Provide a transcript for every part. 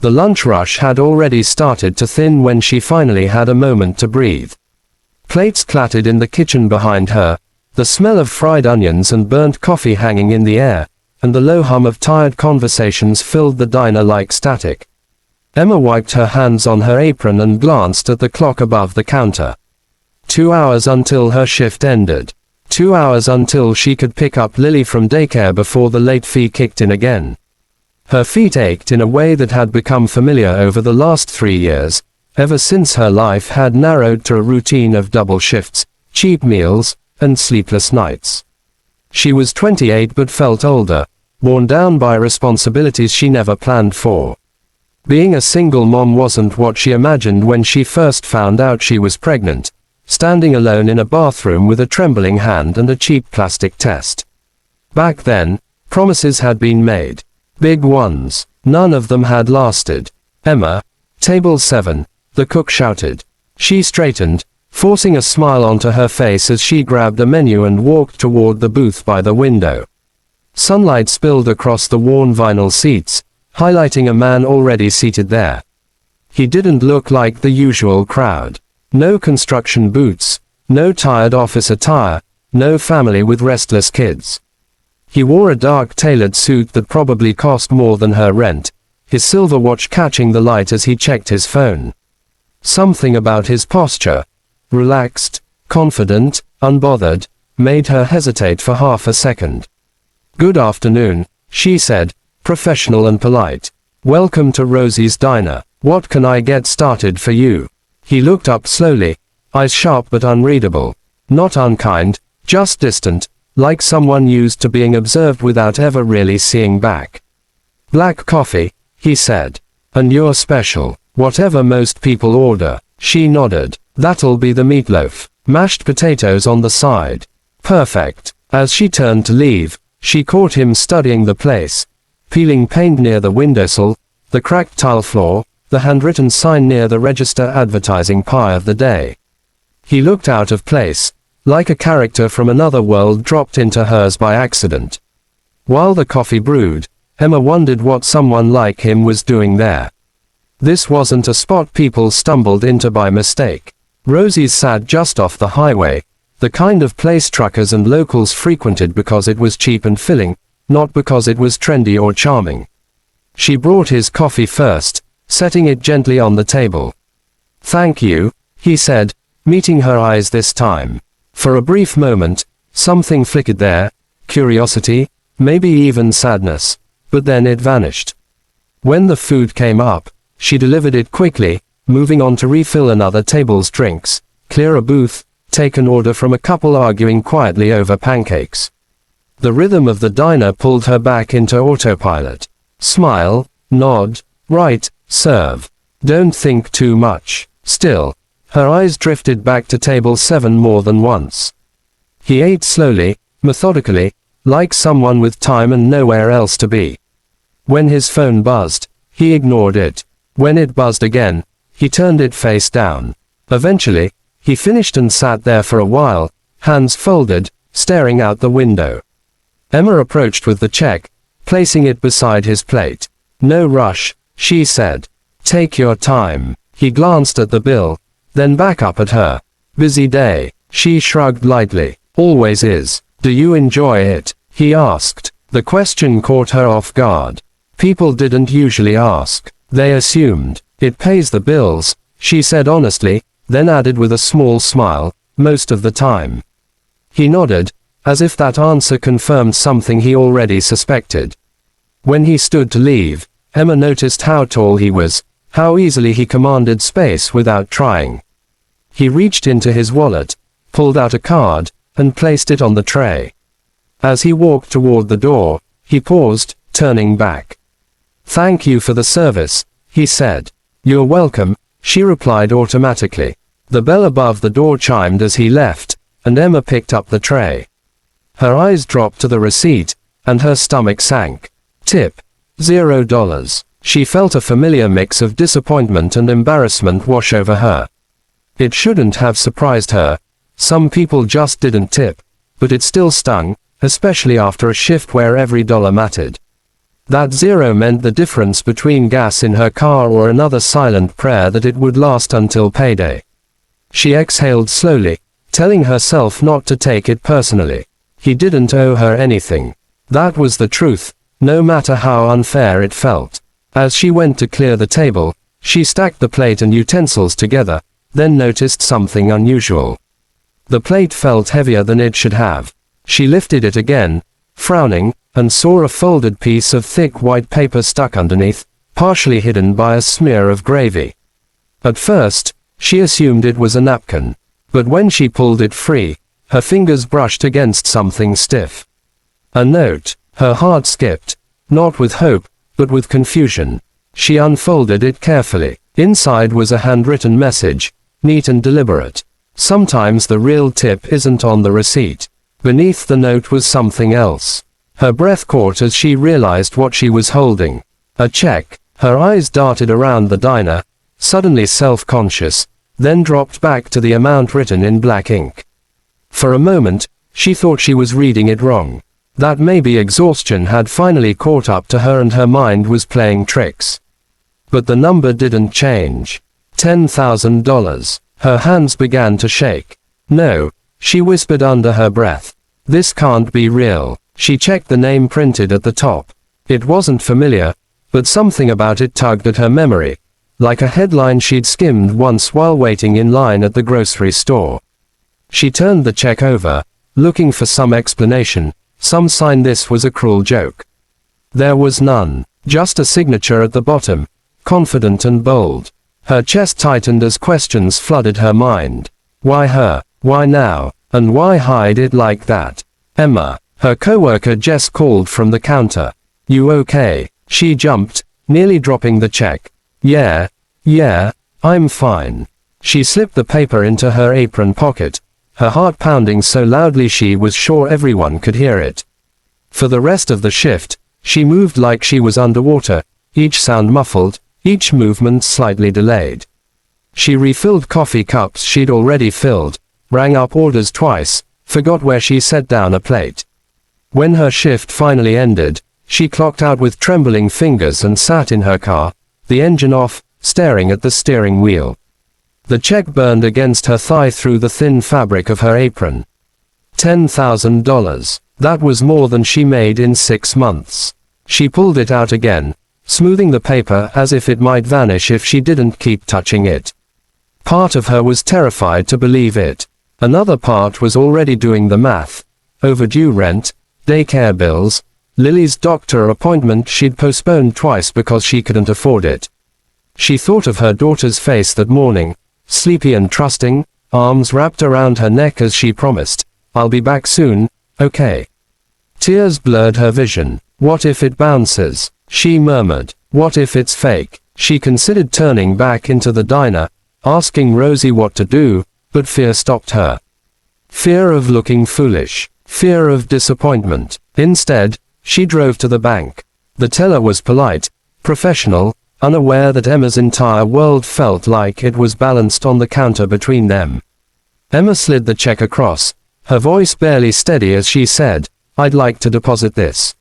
The lunch rush had already started to thin when she finally had a moment to breathe. Plates clattered in the kitchen behind her, the smell of fried onions and burnt coffee hanging in the air, and the low hum of tired conversations filled the diner like static. Emma wiped her hands on her apron and glanced at the clock above the counter. 2 hours until her shift ended. 2 hours until she could pick up Lily from daycare before the late fee kicked in again. Her feet ached in a way that had become familiar over the last 3 years, ever since her life had narrowed to a routine of double shifts, cheap meals, and sleepless nights. She was 28 but felt older, worn down by responsibilities she never planned for. Being a single mom wasn't what she imagined when she first found out she was pregnant, standing alone in a bathroom with a trembling hand and a cheap plastic test. Back then, promises had been made. Big ones. None of them had lasted. "Emma, table 7, the cook shouted. She straightened, forcing a smile onto her face as she grabbed a menu and walked toward the booth by the window. Sunlight spilled across the worn vinyl seats, highlighting a man already seated there. He didn't look like the usual crowd. No construction boots, no tired office attire, no family with restless kids. He wore a dark tailored suit that probably cost more than her rent, his silver watch catching the light as he checked his phone. Something about his posture, relaxed, confident, unbothered, made her hesitate for half a second. "Good afternoon," she said, professional and polite. "Welcome to Rosie's Diner. What can I get started for you?" He looked up slowly, eyes sharp but unreadable. Not unkind, just distant, like someone used to being observed without ever really seeing back. "Black coffee," he said. "And your special?" "Whatever most people order." She nodded. "That'll be the meatloaf. Mashed potatoes on the side." "Perfect." As she turned to leave, she caught him studying the place, peeling paint near the windowsill, the cracked tile floor, the handwritten sign near the register advertising pie of the day. He looked out of place, like a character from another world dropped into hers by accident. While the coffee brewed, Emma wondered what someone like him was doing there. This wasn't a spot people stumbled into by mistake. Rosie's sat just off the highway, the kind of place truckers and locals frequented because it was cheap and filling, not because it was trendy or charming. She brought his coffee first, setting it gently on the table. "Thank you," he said, meeting her eyes this time. For a brief moment, something flickered there, curiosity, maybe even sadness, but then it vanished. When the food came up, she delivered it quickly, moving on to refill another table's drinks, clear a booth, take an order from a couple arguing quietly over pancakes. The rhythm of the diner pulled her back into autopilot. Smile, nod, right, serve. Don't think too much. Still, her eyes drifted back to table 7 more than once. He ate slowly, methodically, like someone with time and nowhere else to be. When his phone buzzed, he ignored it. When it buzzed again, he turned it face down. Eventually, he finished and sat there for a while, hands folded, staring out the window. Emma approached with the check, placing it beside his plate. "No rush," she said. "Take your time." He glanced at the bill, then back up at her. "Busy day." She shrugged lightly. "Always is. Do you enjoy it?" he asked. The question caught her off guard. People didn't usually ask. They assumed. "It pays the bills," she said honestly, then added with a small smile, "most of the time." He nodded, as if that answer confirmed something he already suspected. When he stood to leave, Emma noticed how tall he was, how easily he commanded space without trying. He reached into his wallet, pulled out a card, and placed it on the tray. As he walked toward the door, he paused, turning back. "Thank you for the service," he said. "You're welcome," she replied automatically. The bell above the door chimed as he left, and Emma picked up the tray. Her eyes dropped to the receipt, and her stomach sank. Tip. $0. She felt a familiar mix of disappointment and embarrassment wash over her. It shouldn't have surprised her. Some people just didn't tip. But it still stung, especially after a shift where every dollar mattered. That zero meant the difference between gas in her car or another silent prayer that it would last until payday. She exhaled slowly, telling herself not to take it personally. He didn't owe her anything. That was the truth, no matter how unfair it felt. As she went to clear the table, she stacked the plate and utensils together, then noticed something unusual. The plate felt heavier than it should have. She lifted it again, frowning, and saw a folded piece of thick white paper stuck underneath, partially hidden by a smear of gravy. At first, she assumed it was a napkin, but when she pulled it free, her fingers brushed against something stiff. A note. Her heart skipped, not with hope, but with confusion. She unfolded it carefully. Inside was a handwritten message, neat and deliberate. Sometimes the real tip isn't on the receipt. Beneath the note was something else. Her breath caught as she realized what she was holding. A check. Her eyes darted around the diner, suddenly self-conscious, then dropped back to the amount written in black ink. For a moment, she thought she was reading it wrong. That maybe exhaustion had finally caught up to her and her mind was playing tricks. But the number didn't change. $10,000. Her hands began to shake. No, she whispered under her breath. This can't be real. She checked the name printed at the top. It wasn't familiar, but something about it tugged at her memory, like a headline she'd skimmed once while waiting in line at the grocery store. She turned the check over, looking for some explanation, some sign this was a cruel joke. There was none, just a signature at the bottom, confident and bold. Her chest tightened as questions flooded her mind. Why her? Why now? And why hide it like that? Emma, her coworker Jess called from the counter. You okay? She jumped, nearly dropping the check. Yeah, I'm fine. She slipped the paper into her apron pocket, her heart pounding so loudly she was sure everyone could hear it. For the rest of the shift, she moved like she was underwater, each sound muffled, each movement slightly delayed. She refilled coffee cups she'd already filled, rang up orders twice, forgot where she set down a plate. When her shift finally ended, she clocked out with trembling fingers and sat in her car, the engine off, staring at the steering wheel. The check burned against her thigh through the thin fabric of her apron. $10,000. That was more than she made in 6 months. She pulled it out again, smoothing the paper as if it might vanish if she didn't keep touching it. Part of her was terrified to believe it. Another part was already doing the math. Overdue rent, daycare bills, Lily's doctor appointment she'd postponed twice because she couldn't afford it. She thought of her daughter's face that morning, sleepy and trusting, arms wrapped around her neck as she promised, I'll be back soon, okay. Tears blurred her vision. What if it bounces? She murmured. What if it's fake? She considered turning back into the diner, asking Rosie what to do, but fear stopped her. Fear of looking foolish. Fear of disappointment. Instead, she drove to the bank. The teller was polite, professional, unaware that Emma's entire world felt like it was balanced on the counter between them. Emma slid the check across, her voice barely steady as she said, I'd like to deposit this.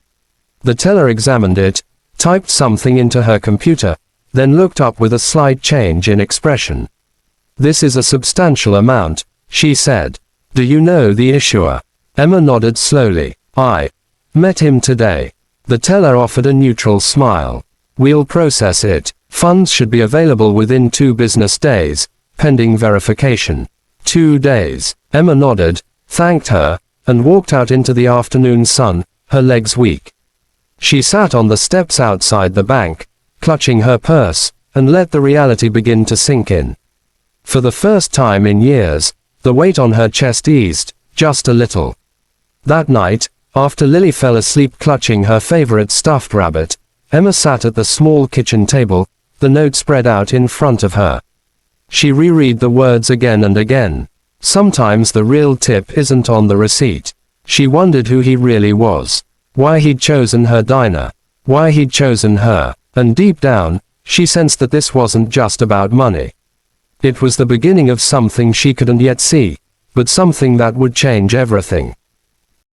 The teller examined it, typed something into her computer, then looked up with a slight change in expression. This is a substantial amount, she said. Do you know the issuer? Emma nodded slowly. I met him today. The teller offered a neutral smile. We'll process it. Funds should be available within 2 business days, pending verification. 2 days. Emma nodded, thanked her, and walked out into the afternoon sun, her legs weak. She sat on the steps outside the bank, clutching her purse, and let the reality begin to sink in. For the first time in years, the weight on her chest eased, just a little. That night, after Lily fell asleep clutching her favorite stuffed rabbit, Emma sat at the small kitchen table, the note spread out in front of her. She reread the words again and again. Sometimes the real tip isn't on the receipt. She wondered who he really was. Why he'd chosen her diner. Why he'd chosen her. And deep down, she sensed that this wasn't just about money. It was the beginning of something she couldn't yet see, but something that would change everything.